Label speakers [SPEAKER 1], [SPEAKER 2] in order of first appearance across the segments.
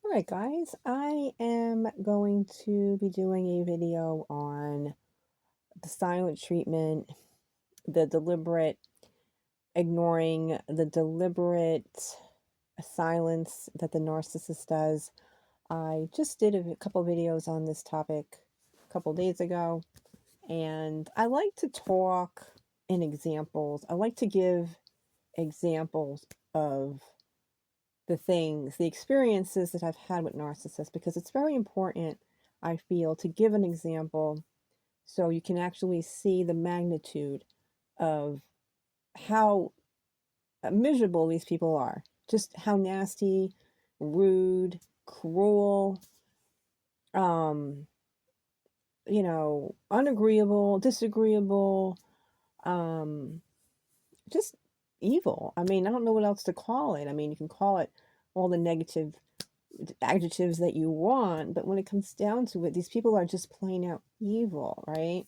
[SPEAKER 1] Alright guys, I am going to be doing a video on the silent treatment, the deliberate ignoring, the deliberate silence that the narcissist does. I just did a couple videos on this topic a couple days ago, and I like to talk in examples. I like to give examples of the experiences that I've had with narcissists because it's very important, I feel, to give an example so you can actually see the magnitude of how miserable these people are. Just how nasty, rude, cruel, um, unagreeable, disagreeable, um, just evil. I mean, I don't know what else to call it. I mean, you can call it all the negative adjectives that you want, but when it comes down to it, these people are just plain out evil, right?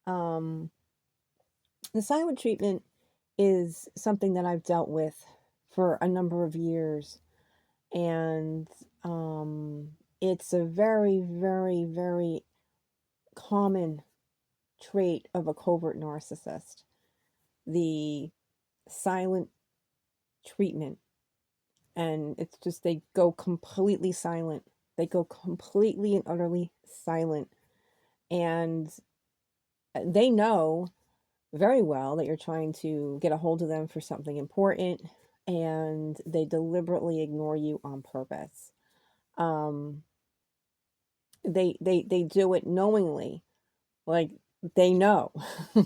[SPEAKER 1] Um, the silent treatment is something that I've dealt with for a number of years, and it's a very, very, very common trait of a covert narcissist. The silent treatment, and it's just they go completely silent. They go completely and utterly silent, and they know very well that you're trying to get a hold of them for something important, and they deliberately ignore you on purpose. Um, they do it knowingly, like they know,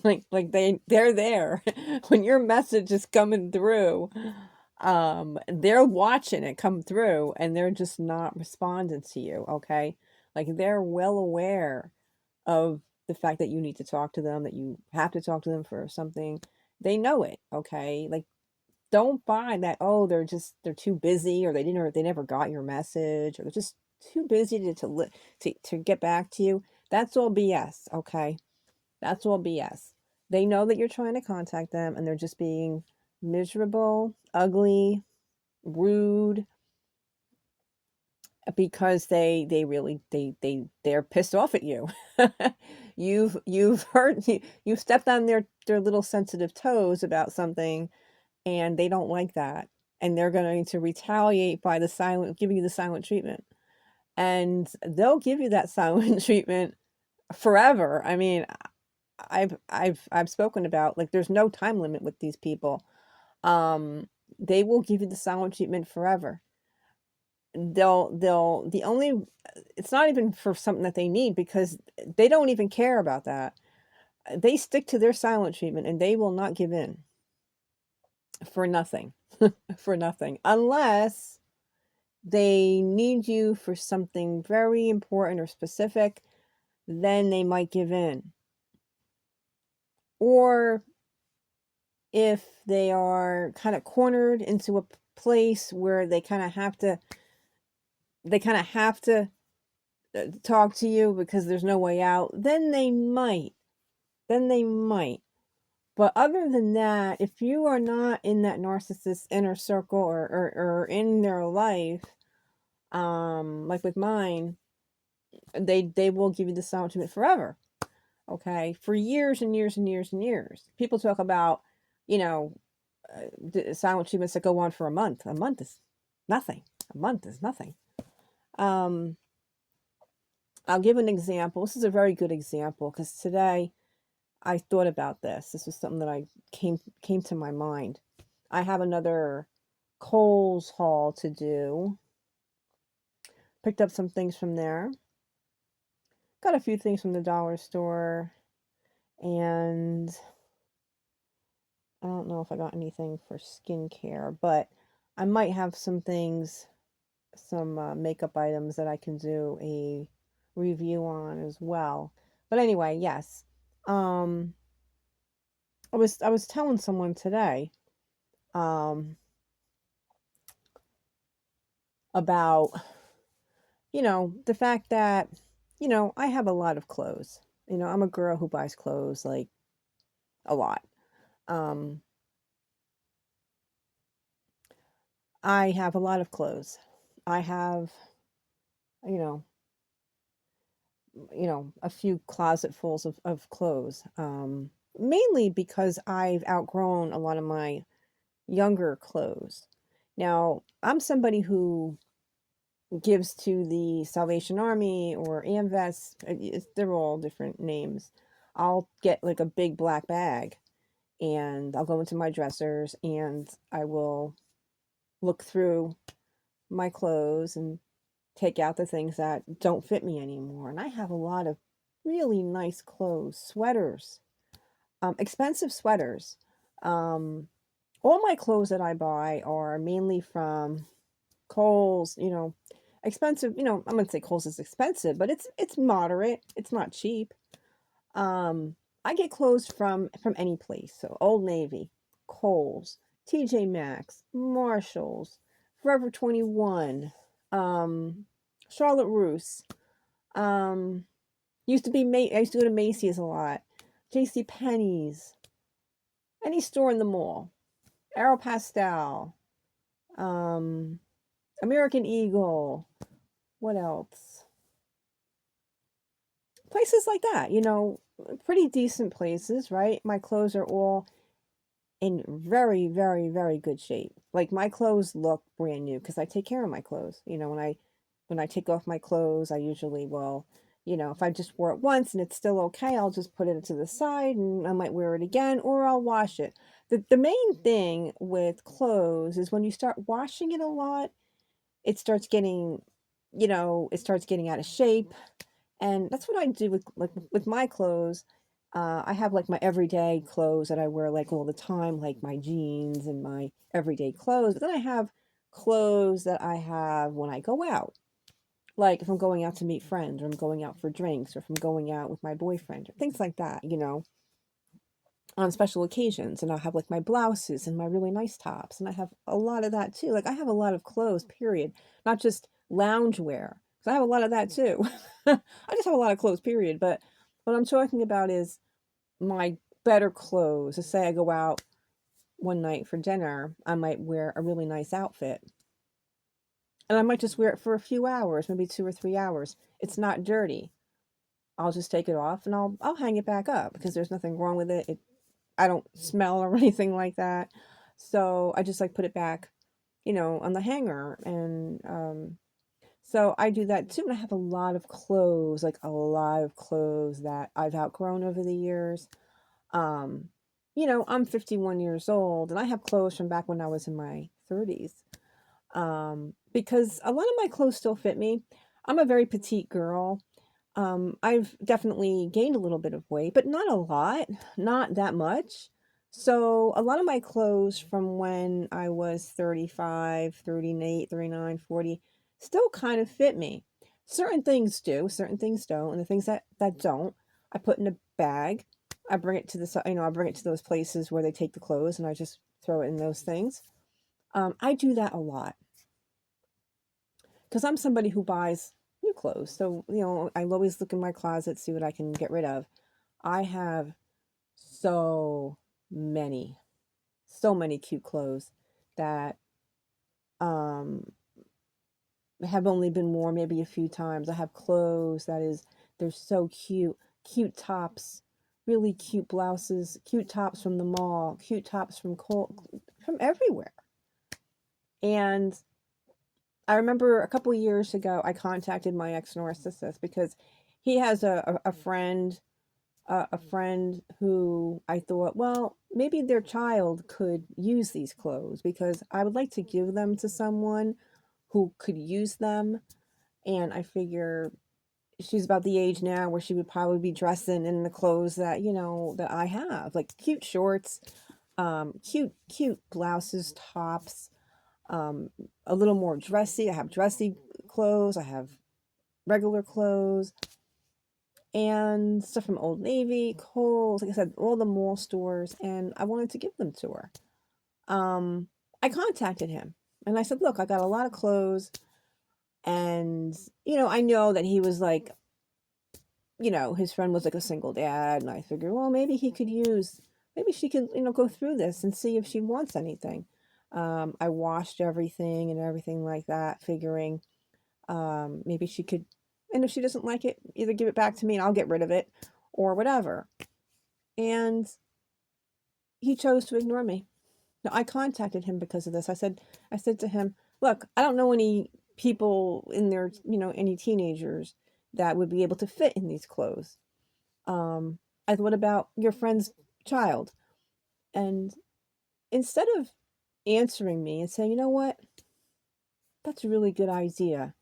[SPEAKER 1] like they're there when your message is coming through. They're watching it come through, and they're just not responding to you. Okay, like they're well aware of the fact that you need to talk to them, that you have to talk to them for something. They know it, okay? Like, don't buy that, oh, they're too busy, or they never got your message, or they're just too busy to get back to you. That's all BS, okay? That's all BS. They know that you're trying to contact them, and they're just being miserable, ugly, rude, because they really they're pissed off at you. You've hurt you've stepped on their little sensitive toes about something, and they don't like that, and they're going to retaliate by giving you the silent treatment, and they'll give you that silent treatment forever. I mean, I've spoken about, like, there's no time limit with these people. They will give you the silent treatment forever. They'll the only It's not even for something that they need, because they don't even care about that. They stick to their silent treatment, and they will not give in for nothing. For nothing, unless they need you for something very important or specific. Then they might give in. Or if they are kind of cornered into a place where they kind of have to talk to you because there's no way out, then they might. Then they might. But other than that, if you are not in that narcissist's inner circle, or in their life, like with mine, they will give you the silent treatment forever. Okay, for years and years and years and years. People talk about, you know, silent treatments that go on for a month. A month is nothing. A month is nothing. Um, I'll give an example. This is a very good example because today I thought about this. This was something that I came to my mind. I have another Kohl's haul to do. Picked up some things from there. Got a few things from the dollar store, and I don't know if I got anything for skincare, but I might have some things, some makeup items that I can do a review on as well. But anyway, yes. Um, I was telling someone today, um, about, the fact that, I have a lot of clothes. I'm a girl who buys clothes, like, a lot. Um, I have a lot of clothes. I have you know, a few closetfuls of clothes. Mainly because I've outgrown a lot of my younger clothes. Now, I'm somebody who gives to the Salvation Army or AMVETS. They're all different names. I'll get like a big black bag and I'll go into my dressers and I will look through my clothes and take out the things that don't fit me anymore. And I have a lot of really nice clothes, sweaters, expensive sweaters. Um, all my clothes that I buy are mainly from Kohl's, expensive, I'm gonna say Kohl's is expensive, but it's moderate. It's not cheap. Um, I get clothes from any place. So Old Navy, Kohl's, TJ Maxx, Marshalls, Forever 21, Charlotte Russe. Um, I used to go to Macy's a lot. JC Penney's, any store in the mall. Aeropostale, um, American Eagle. What else? Places like that, pretty decent places, right? My clothes are all in very, very, very good shape. Like my clothes look brand new because I take care of my clothes. When I take off my clothes, I usually will, if I just wore it once and it's still okay, I'll just put it to the side and I might wear it again or I'll wash it. The main thing with clothes is when you start washing it a lot, it starts getting, it starts getting out of shape. And that's what I do with my clothes. I have like my everyday clothes that I wear like all the time, like my jeans and my everyday clothes. But then I have clothes that I have when I go out. Like if I'm going out to meet friends or I'm going out for drinks or if I'm going out with my boyfriend or things like that, on special occasions. And I'll have like my blouses and my really nice tops. And I have a lot of that too. Like I have a lot of clothes, period. Not just lounge wear. Because I have a lot of that too. I just have a lot of clothes, period. But what I'm talking about is my better clothes. Let's say I go out one night for dinner, I might wear a really nice outfit. And I might just wear it for a few hours, maybe 2 or 3 hours. It's not dirty. I'll just take it off and I'll hang it back up because there's nothing wrong with it. I don't smell or anything like that. So I just like put it back, on the hanger. And so I do that too. And I have a lot of clothes, like a lot of clothes that I've outgrown over the years. Um, I'm 51 years old and I have clothes from back when I was in my 30s. Because a lot of my clothes still fit me. I'm a very petite girl. I've definitely gained a little bit of weight, but not a lot, not that much. So a lot of my clothes from when I was 35, 38, 39, 40 still kind of fit me. Certain things do, certain things don't, and the things that don't, I put in a bag. I bring it to I bring it to those places where they take the clothes and I just throw it in those things. I do that a lot because I'm somebody who buys new clothes. So, I always look in my closet, see what I can get rid of. I have so many, so many cute clothes that um, have only been worn maybe a few times. I have clothes they're so cute, cute tops, really cute blouses, cute tops from the mall, cute tops from everywhere. And I remember a couple years ago, I contacted my ex narcissist because he has a friend who I thought, well, maybe their child could use these clothes because I would like to give them to someone who could use them. And I figure she's about the age now where she would probably be dressing in the clothes that, that I have, like cute shorts, cute blouses, tops, um, a little more dressy. I have dressy clothes. I have regular clothes and stuff from Old Navy, Kohl's, like I said, all the mall stores. And I wanted to give them to her. I contacted him and I said, look, I got a lot of clothes. And, I know that he was like, his friend was like a single dad. And I figured, well, maybe she could, go through this and see if she wants anything. I washed everything and everything like that, figuring Maybe she could, and if she doesn't like it, either give it back to me and I'll get rid of it or whatever. And he chose to ignore me. Now, I contacted him because of this. I said to him, look, I don't know any people in their, any teenagers that would be able to fit in these clothes. What about your friend's child? And instead of answering me and saying, you know what, that's a really good idea.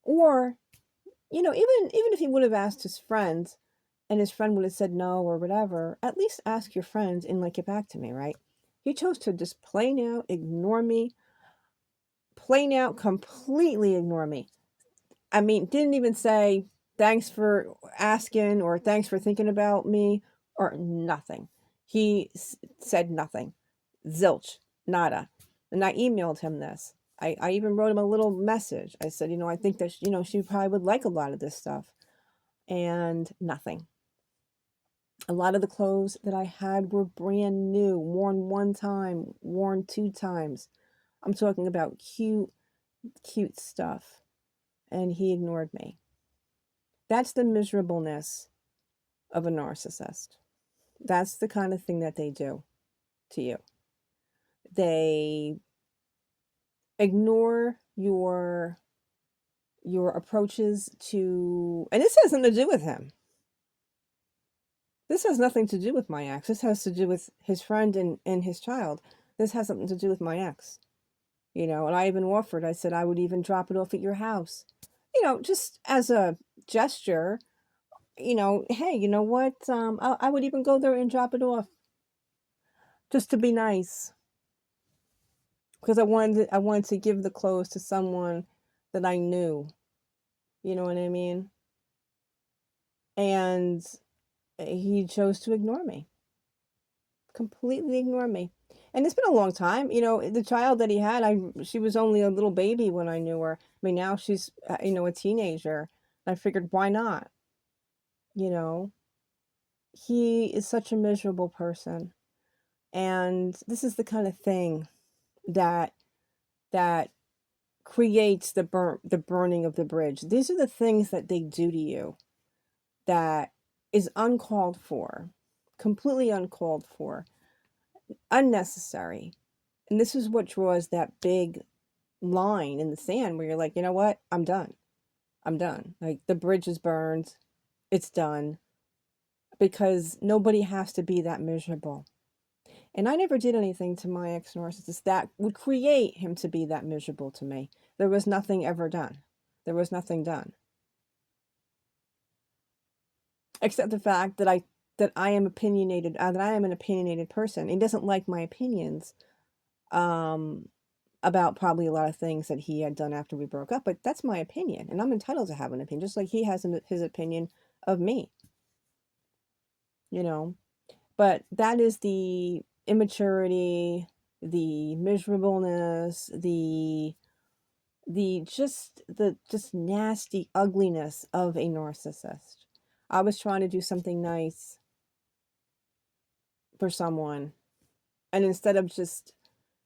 [SPEAKER 1] Or, even if he would have asked his friend and his friend would have said no or whatever, at least ask your friend and get back to me, right? He chose to just plain out ignore me, plain out completely ignore me. I mean, didn't even say thanks for asking or thanks for thinking about me or nothing. He said nothing. Zilch, nada. And I emailed him this. I even wrote him a little message. I said, I think that, she probably would like a lot of this stuff. And nothing. A lot of the clothes that I had were brand new, worn one time, worn two times. I'm talking about cute, cute stuff. And he ignored me. That's the miserableness of a narcissist. That's the kind of thing that they do to you. They ignore your approaches to, and this has nothing to do with him. This has nothing to do with my ex. This has to do with his friend and his child. This has something to do with my ex. And I even offered, I said, I would even drop it off at your house. Just as a gesture, hey, you know what? I would even go there and drop it off just to be nice. Because I wanted to give the clothes to someone that I knew. You know what I mean? And he chose to ignore me. Completely ignore me. And it's been a long time. The child that he had, she was only a little baby when I knew her. I mean, now she's, a teenager. I figured, why not? He is such a miserable person. And this is the kind of thing that creates the burning of the bridge. These are the things that they do to you that is uncalled for, completely uncalled for, unnecessary. And this is what draws that big line in the sand where you're like, you know what? I'm done. I'm done. Like, the bridge is burned. It's done. Because nobody has to be that miserable. And I never did anything to my ex-narcissist that would create him to be that miserable to me. There was nothing ever done. There was nothing done. Except the fact that I am opinionated, that I am an opinionated person. He doesn't like my opinions about probably a lot of things that he had done after we broke up, but that's my opinion, and I'm entitled to have an opinion, just like he has his opinion of me. But that is the immaturity, the miserableness, the just nasty ugliness of a narcissist. I was trying to do something nice for someone, and instead of just,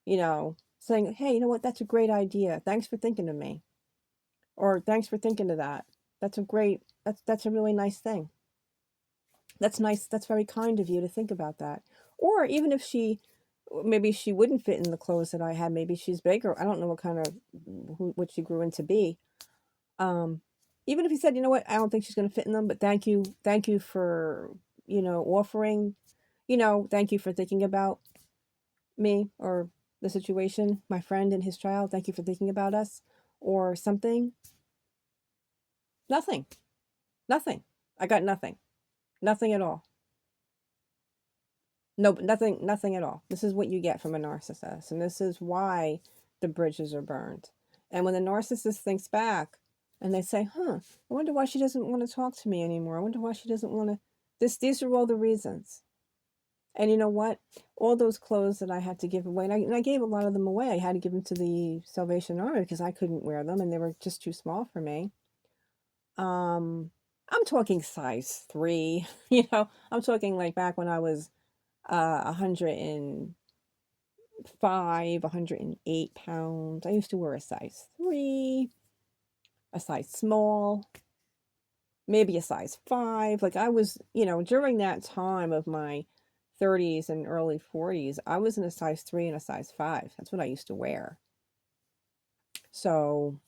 [SPEAKER 1] saying, hey, you know what, that's a great idea. Thanks for thinking of me. Or thanks for thinking of that. That's a really nice thing. That's nice. That's very kind of you to think about that. Or even if maybe she wouldn't fit in the clothes that I had. Maybe she's bigger. I don't know what she grew into be. Even if he said, you know what, I don't think she's going to fit in them, but thank you for, offering, thank you for thinking about me or the situation, my friend and his child. Thank you for thinking about us or something. Nothing. I got nothing. Nothing at all. No, nothing at all. This is what you get from a narcissist. And this is why the bridges are burned. And when the narcissist thinks back and they say, I wonder why she doesn't want to talk to me anymore. I wonder why she doesn't want to. These are all the reasons. And you know what? All those clothes that I had to give away, and I gave a lot of them away. I had to give them to the Salvation Army because I couldn't wear them and they were just too small for me. I'm talking size 3, I'm talking like back when I was 105, 108 pounds. I used to wear a size 3. a size small, maybe a size 5. Like I was, during that time of my 30s and early 40s, I was in a size 3 and a size 5. That's what I used to wear. So,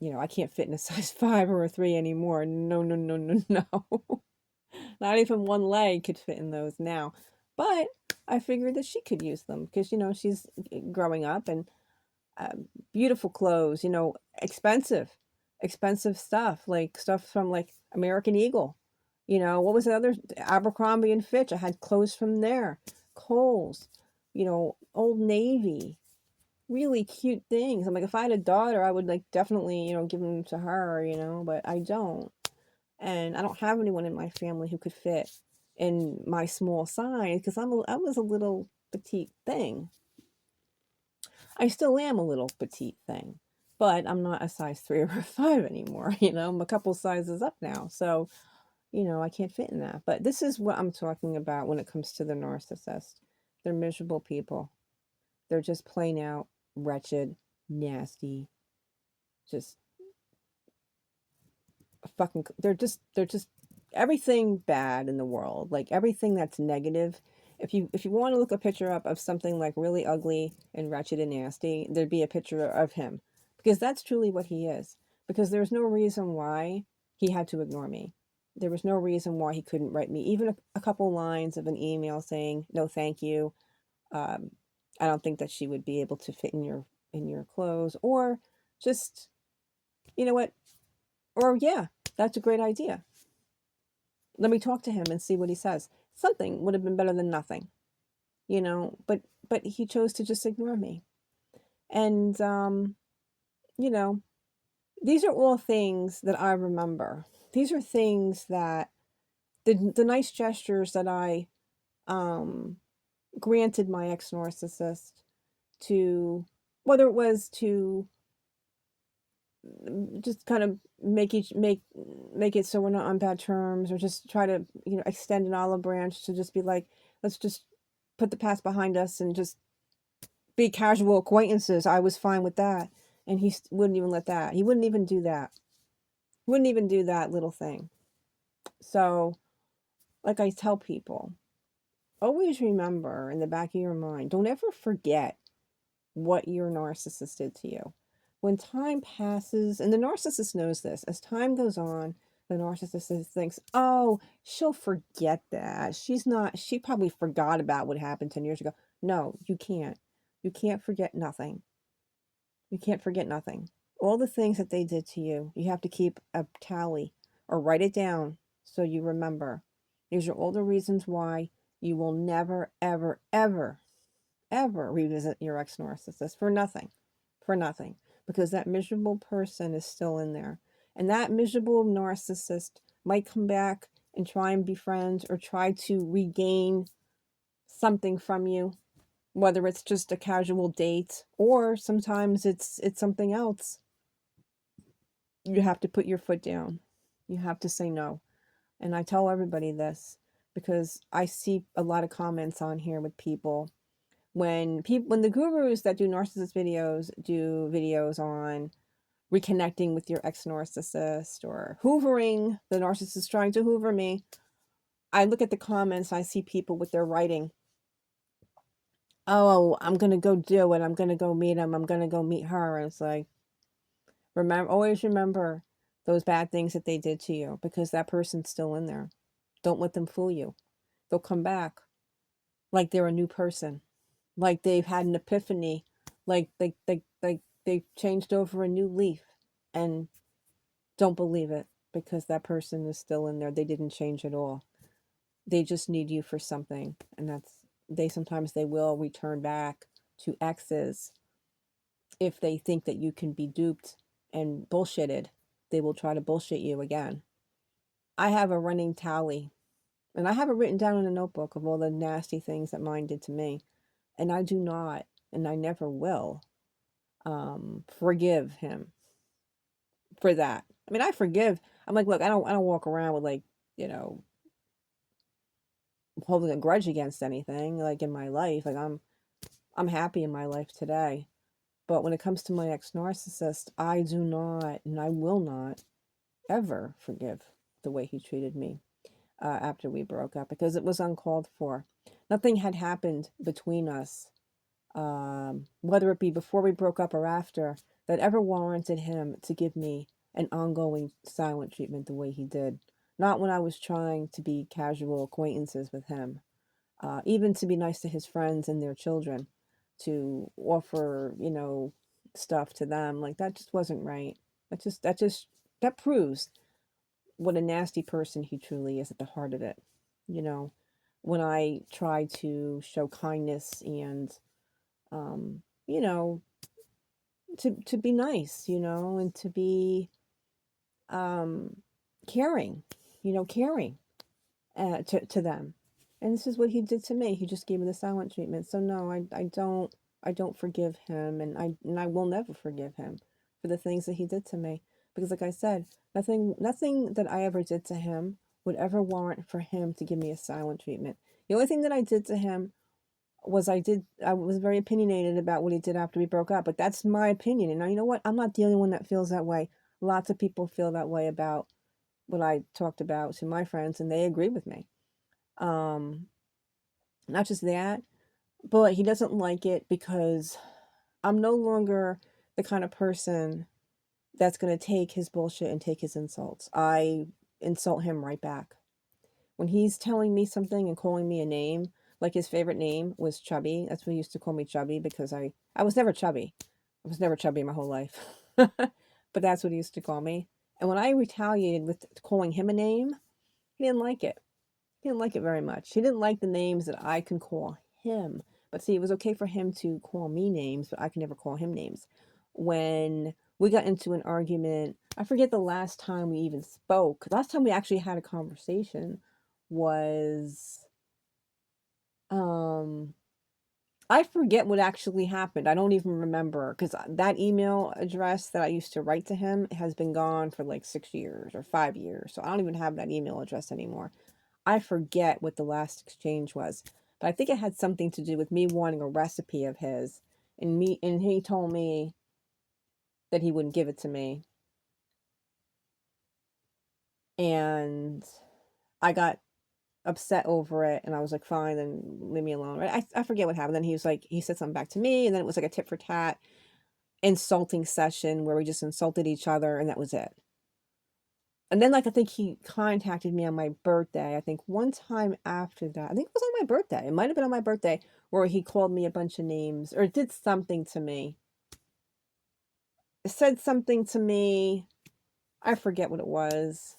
[SPEAKER 1] I can't fit in a size 5 or a 3 anymore. No, no, no, no, no. Not even one leg could fit in those now. But I figured that she could use them because, she's growing up, and beautiful clothes, expensive, expensive stuff, like stuff from like American Eagle. What was the other? Abercrombie and Fitch. I had clothes from there. Kohl's, Old Navy. Really cute things. I'm like, if I had a daughter, I would like definitely, give them to her, but I don't. And I don't have anyone in my family who could fit in my small size because I was a little petite thing. I still am a little petite thing, but I'm not a size 3 or a 5 anymore. I'm a couple sizes up now. So, I can't fit in that. But this is what I'm talking about when it comes to the narcissist. They're miserable people. They're just plain out wretched, nasty, just fucking, they're just everything bad in the world, like everything that's negative. If you want to look a picture up of something like really ugly and wretched and nasty, there'd be a picture of him, because that's truly what he is. Because there's no reason why he had to ignore me. There was no reason why he couldn't write me even a couple lines of an email saying no thank you. um, I don't think that she would be able to fit in your clothes, or just, you know what, or yeah, that's a great idea. Let me talk to him and see what he says. Something would have been better than nothing, but he chose to just ignore me. And you know, these are all things that I remember. These are things that the nice gestures that I um granted my ex narcissist, to, whether it was to just kind of make it so we're not on bad terms, or just try to, extend an olive branch to just be like, let's just put the past behind us and just be casual acquaintances. I was fine with that. And he wouldn't even let that. He wouldn't even do that. Wouldn't even do that little thing. So, like I tell people, always remember in the back of your mind, don't ever forget what your narcissist did to you. When time passes, and the narcissist knows this, as time goes on, the narcissist thinks, oh, she'll forget that. She probably forgot about what happened 10 years ago. No, you can't. You can't forget nothing. You can't forget nothing. All the things that they did to you, you have to keep a tally or write it down so you remember. These are all the reasons why you will never, ever, ever, ever revisit your ex narcissist for nothing. For nothing. Because that miserable person is still in there. And that miserable narcissist might come back and try and be friends or try to regain something from you, whether it's just a casual date or sometimes it's something else. You have to put your foot down. You have to say no. And I tell everybody this because I see a lot of comments on here with people when the gurus that do narcissist videos do videos on reconnecting with your ex narcissist or hoovering, the narcissist trying to hoover me. I look at the comments, I see people with their writing, oh, I'm gonna go do it, I'm gonna go meet him, I'm gonna go meet her. And it's like, always remember those bad things that they did to you, because that person's still in there. Don't let them fool you. They'll come back like they're a new person, like they've had an epiphany, like they've changed over a new leaf. And don't believe it, because that person is still in there. They didn't change at all. They just need you for something. And sometimes they will return back to exes if they think that you can be duped and bullshitted. They will try to bullshit you again. I have a running tally, and I have it written down in a notebook of all the nasty things that mine did to me. And I do not, and I never will, forgive him for that. I mean, I forgive. I'm like, look, I don't walk around with like, you know, holding a grudge against anything like in my life. Like I'm happy in my life today. But when it comes to my ex-narcissist, I do not, and I will not ever forgive the way he treated me after we broke up, because it was uncalled for. Nothing had happened between us, whether it be before we broke up or after, that ever warranted him to give me an ongoing silent treatment the way he did. Not when I was trying to be casual acquaintances with him, even to be nice to his friends and their children, to offer, stuff to them. Like, that just wasn't right. That proves what a nasty person he truly is at the heart of it. You know, when I try to show kindness and, um, you know, to be nice, and to be um, caring, caring to them. And this is what he did to me. He just gave me the silent treatment. So no, I don't forgive him, and I will never forgive him for the things that he did to me. Because like I said, nothing that I ever did to him would ever warrant for him to give me a silent treatment. The only thing that I did to him was I was very opinionated about what he did after we broke up, but that's my opinion. And now, you know what? I'm not the only one that feels that way. Lots of people feel that way about what I talked about to my friends, and they agree with me. Um, Not just that, but he doesn't like it because I'm no longer the kind of person that's going to take his bullshit and take his insults. I insult him right back. When he's telling me something and calling me a name, like his favorite name was Chubby. That's what he used to call me, Chubby, because I was never chubby. I was never chubby my whole life. But that's what he used to call me. And when I retaliated with calling him a name, he didn't like it. He didn't like it very much. He didn't like the names that I can call him. But see, it was okay for him to call me names, but I could never call him names. When we got into an argument, I forget the last time we even spoke. Last time we actually had a conversation was um I forget what actually happened. I don't even remember, because that email address that I used to write to him has been gone for like 6 years or 5 years. So I don't even have that email address anymore. I forget what the last exchange was, but I think it had something to do with me wanting a recipe of his, and he told me that he wouldn't give it to me, and I got upset over it, and I was like, fine, then leave me alone. Right? I forget what happened. Then he said something back to me, and then it was like a tit for tat insulting session where we just insulted each other, and that was it. And then, like, I think he contacted me on my birthday. I think one time after that, I think it was on my birthday. It might have been on my birthday, where he called me a bunch of names or did something to me. Said something to me. I forget what it was.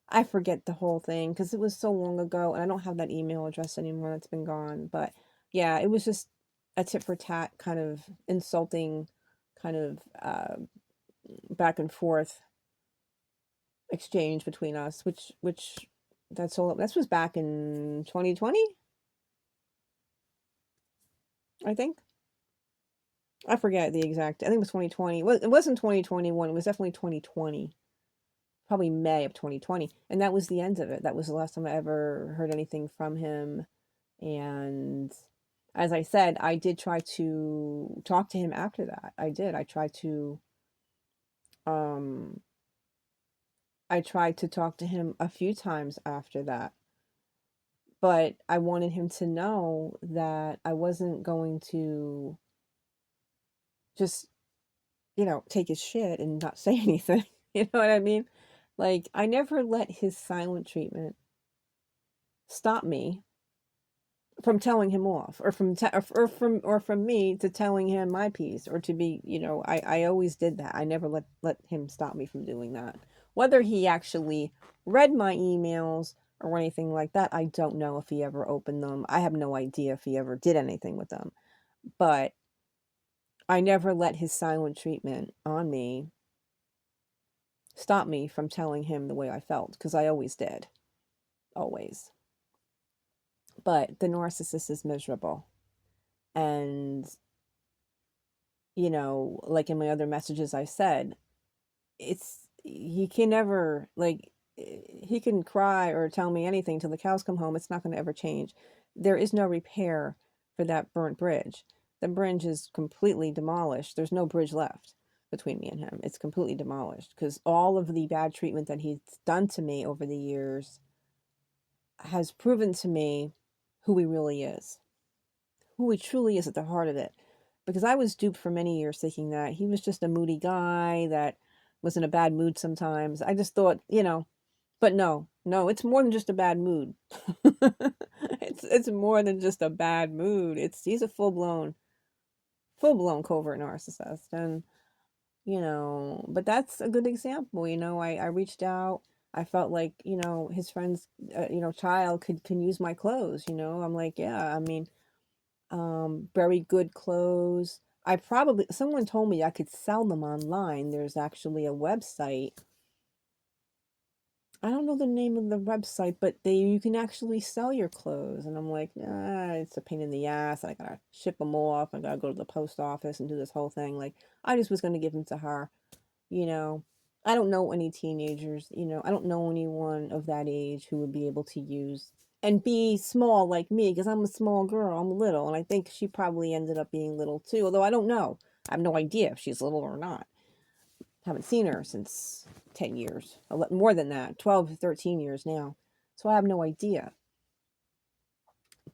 [SPEAKER 1] I forget the whole thing because it was so long ago, and I don't have that email address anymore. That's been gone. But yeah, it was just a tit for tat kind of insulting, kind of back and forth exchange between us, which that's all. This was back in 2020, I think. I forget the exact. I think it was 2020. Well, it wasn't 2021. It was definitely 2020. Probably May of 2020, and that was the end of it. That was the last time I ever heard anything from him. And as I said, I did try to talk to him after that. I did. Um I tried to talk to him a few times after that. But I wanted him to know that I wasn't going to just, take his shit and not say anything. You know what I mean? Like, I never let his silent treatment stop me from telling him off, or from me to telling him my piece, or to be, I always did that. I never let him stop me from doing that. Whether he actually read my emails or anything like that, I don't know if he ever opened them. I have no idea if he ever did anything with them. But I never let his silent treatment on me stop me from telling him the way I felt, because I always did. Always. But the narcissist is miserable. And, like in my other messages I said, he can never, like, he can cry or tell me anything till the cows come home. It's not going to ever change. There is no repair for that burnt bridge. The bridge is completely demolished. There's no bridge left between me and him. It's completely demolished because all of the bad treatment that he's done to me over the years has proven to me who he really is, who he truly is at the heart of it. Because I was duped for many years thinking that he was just a moody guy that was in a bad mood sometimes. I just thought, but no, no, it's more than just a bad mood. It's more than just a bad mood. He's a full blown covert narcissist. And but that's a good example. I reached out. I felt like his friend's child can use my clothes. I'm like, yeah, I mean, very good clothes. Someone told me I could sell them online. There's actually a website. I don't know the name of the website, but you can actually sell your clothes. And I'm like, it's a pain in the ass. I gotta ship them off. I gotta go to the post office and do this whole thing. Like, I just was gonna give them to her. You know, I don't know any teenagers. I don't know anyone of that age who would be able to use and be small like me, because I'm a small girl. I'm little, and I think she probably ended up being little too. Although I don't know. I have no idea if she's little or not. Haven't seen her since 10 years, more than that, 12, 13 years now. So I have no idea.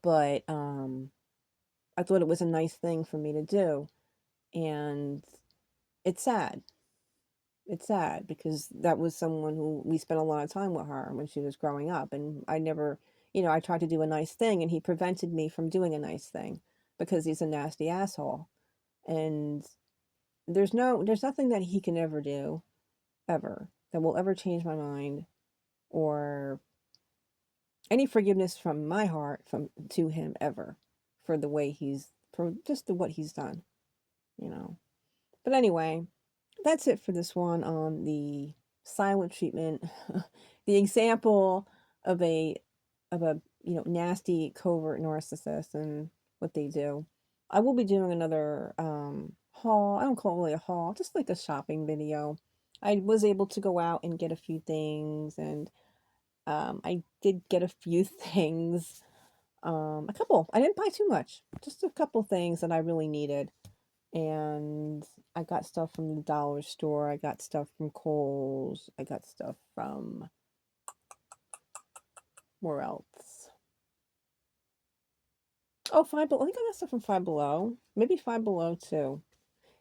[SPEAKER 1] But I thought it was a nice thing for me to do. And it's sad. It's sad because that was someone who we spent a lot of time with her when she was growing up. And I never, I tried to do a nice thing and he prevented me from doing a nice thing because he's a nasty asshole. And there's nothing that he can ever do, ever, that will ever change my mind or any forgiveness from my heart to him ever for what he's done, you know. But anyway, that's it for this one on the silent treatment, the example of a nasty covert narcissist and what they do. I will be doing another haul. I don't call it really a haul, just like a shopping video. I was able to go out and get a few things, and I did get a few things. A couple. I didn't buy too much. Just a couple things that I really needed. And I got stuff from the dollar store. I got stuff from Kohl's. I got stuff from where else? Oh, Five Below. I think I got stuff from Five Below. Maybe Five Below too.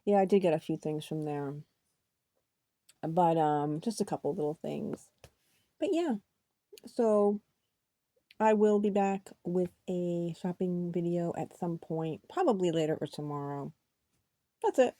[SPEAKER 1] Yeah, I did get a few things from there. But just a couple little things. But yeah. So I will be back with a shopping video at some point, probably later or tomorrow. That's it.